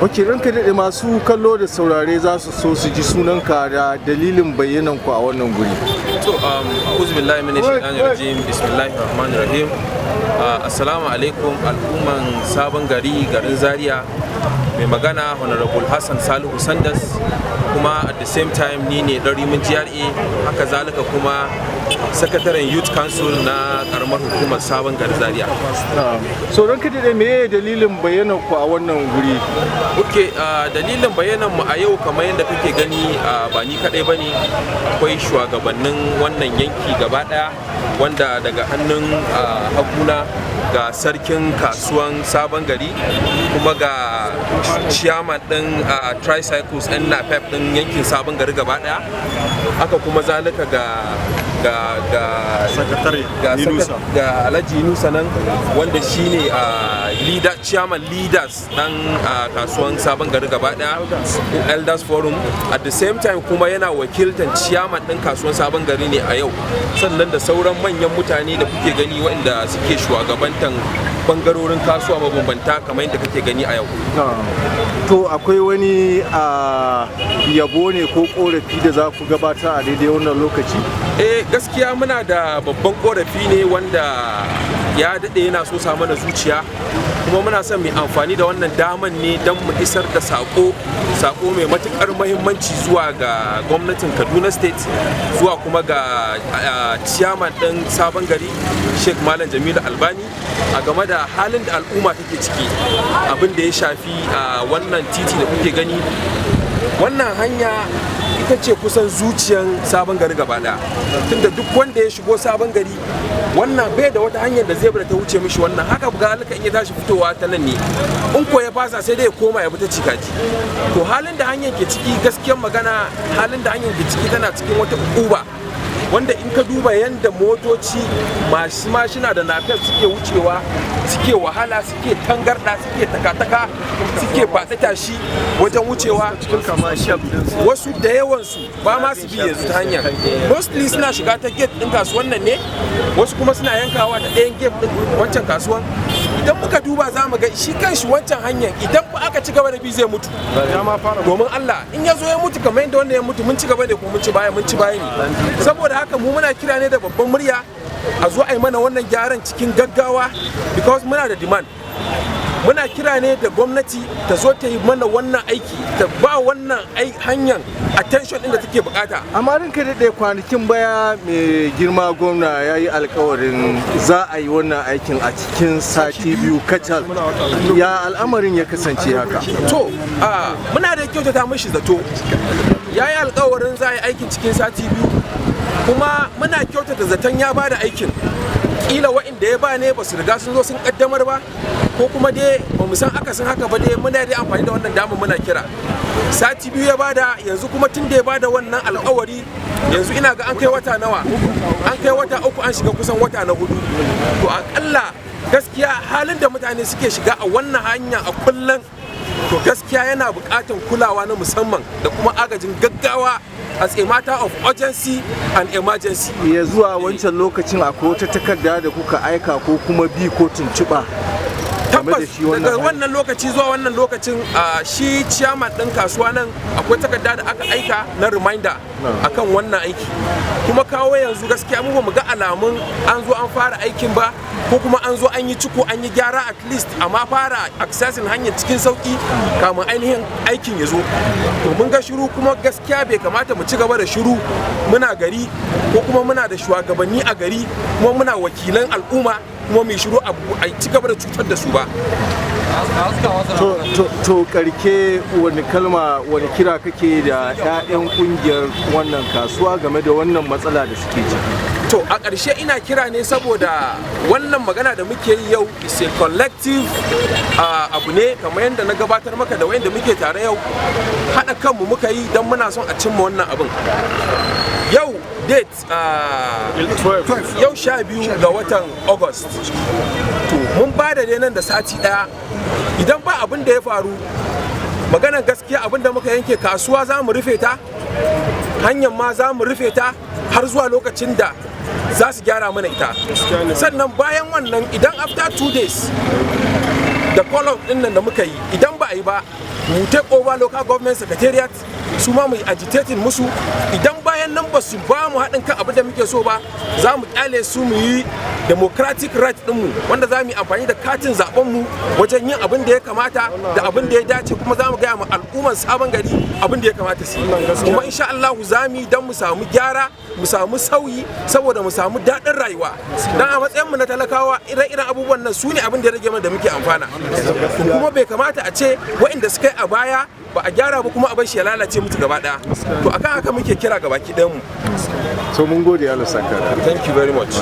Ok, ranka daɗe masu kallo da saurare za su so su ji sunanka da dalilin bayyanan ku a wannan guri. To, a'udhu billahi minash shaitanir rajim, bismillahir rahmanir rahim. Assalamu alaikum al'umman Sabon Gari, garin Zaria. Mai magana Honorable Hassan Salihu Sanders, kuma at the same time ni ne ɗan Rimin GRA, haka zalika kuma sakataren Youth Council na karamar hukumar Sabon Gari Zaria. So ranka daɗe me dalilin bayyanan ku a wannan guri? Ok, dalilin bayanan mu a yau kamar yadda kake gani ba ni kadai bane, akwai shugabannin wannan yanki gaba daya wanda daga hannun haguna ga sarkin kasuwan Sabon Gari, kuma ga chairman din tricycles and napep din yankin Sabon Gari gaba daya, haka kuma zalika ga sakatare ga Alhaji Nusa nan wanda shine leader chairman leaders dan kasuwan Sabon Gari gaba daya, elders forum. At the same time kuma yana wakiltan chairman din kasuwan Sabon Gari ne a yau, sannan da sauran manyan mutane da kuke gani waɗanda suke shugabantan bangarorin kasuwa mabambanta kamar yadda kake gani a yau. To akwai wani yabo ne ko korafi da za ku gabata a daidai wannan lokaci? Gaskiya muna da babban korafi ne wanda ya daɗe yana so sa mana zuciya, kuma muna son mai amfani da wannan daman ne don mu isar da sako mai matukar mahimmanci zuwa ga gwamnatin Kaduna State, zuwa kuma ga chairman ɗin Sabon Gari Sheikh Malam Jamilu Albani, a game da halin da al'umma take ciki, abin da ya shafi wannan titi da kuke gani. Wannan hanya ita ce kusan zuciyan Sabon Gari gaba daya, tunda duk wanda ya shigo Sabon Gari wannan bai da wata hanyar da zai bada ta wuce mishi wannan, haka ga halika in ya tashi fitowa ta nan ne, in ko ya fasa sai dai ya koma ya bi ta cikaji. To halin da hanyar ke ciki, gaskiyar magana halin da hanyar ke ciki tana cikin wata uba, wanda in ka duba yadda motoci masu mashina da nafiyar suke wucewa, suke wahala, suke tangarda, suke takataka, suke fatsata shi wajen wucewa, wasu da yawansu ba ma su bi yanzu ta hanyar, mostly suna shiga ta gate ɗin kasuwan nan ne, wasu kuma suna yankawa ta ɗayan gate ɗin wancan kasuwan. Idan muka duba za mu ga shi kanshi wancan hanyar idan ba aka ci gaba da bi zai mutu, domin Allah in ya zo ya mutu kamar yadda wanda ya mutu mun ci gaba ne ko mun ci baya ne. Saboda haka mu muna kira ne da babban murya a zo a yi mana wannan gyaran cikin gaggawa, because muna da demand. Muna kira ne da gwamnati ta zo ta yi mana wannan aiki, ta ba wannan hanyar attention ɗin da take bukata. Amma ranka daɗe kwanakin baya mai girma gwamna ya yi alkawarin za a yi wannan aikin a cikin sati biyu kacal, ya al'amarin ya kasance haka? To, muna da kyautata mashi zato, ya yi alkawarin za a yi aikin cikin sati biyu, kuma muna kyautata zaton ya ba da aikin. Kila wa'inda ya ba ne ba su riga sun zo sun kaddamar ba, ko kuma dai ba mu san akasin haka ba, dai muna dai amfani da wannan damar muna kira. Sati biyu ya bada, yanzu kuma tun da ya bada wannan alkawari, yanzu ina ga an kai wata nawa, an kai wata uku, an shiga kusan wata na 4. To akalla gaskiya halin da mutane suke shiga a wannan hanya a kullum, to gaskiya yana buƙatar kulawa na musamman da kuma agajin gaggawa as a matter of urgency and emergency. Ya zuwa wancan lokacin akwai wata takarda da kuka aika ko kuma bi ko tuntuɓa? Tabbas daga wannan lokaci zuwa wannan lokacin shi chairman ɗin kasuwa nan akwai takarda da aka aika na reminder akan wannan aiki, kuma kawo yanzu gaskiya mu ba mu ga alamun an zo an fara aikin ba, ko kuma an zo an yi ciko an yi gyara at least amma fara accessing hanyar cikin sauki kamun ainihin aikin ya zo. To mun ga shiru, kuma gaskiya bai kamata mu ci gaba da shiru muna gari, ko kuma muna da shugabanni a gari, kuma muna wakilan al'umma, kuma mai shiru a ci gaba da cutar da su ba. To karke wani kalma, wani kira kake da 'ya'yan kungiyar wannan kasuwa game da wannan matsala da suke ciki? To a ƙarshe ina kira ne saboda wannan magana da muke yi yau is a collective abu ne, kamar yadda na gabatar maka da wayanda muke tare yau, haɗa kanmu muka yi don muna son a cimma wannan abin. Yau date yau 12 ga watan August, to mun ba da nan da sati ɗaya, idan ba abin da ya faru, maganar gaskiya abin da muka yanke, kasuwa za mu rufe ta, hanyar ma za mu rufe ta har zuwa lokacin da za su gyara mana ita. Sannan bayan wannan, idan after 2 days da call out din nan da muka yi, idan ba a yi ba, mu take over local government secretariat su ma mu yi agitating musu, idan bayan nan ba su ba mu haɗin kan abin da muke so ba, za mu kyale su mu yi democratic right ɗinmu wanda za mu yi amfani da katin zaɓenmu wajen yin abin da ya kamata da abin da ya dace, kuma za mu gaya ma al'umman Sabon Gari abin da ya kamata su yi, kuma insha Allah za mu yi don mu samu gyara, mu samu sauyi, saboda mu samu daɗin rayuwa. Dan a matsayinmu na talakawa ire-iren abubuwan nan su ne abin da ya rage mana da muke amfana, kuma bai kamata a ce waɗanda suka yi a baya ba a gyara ba kuma a bar shi ya lalace mutu gaba ɗaya. To akan haka muke kira gabaki ɗayan mu. So mun gode Allah saka. Thank you very much.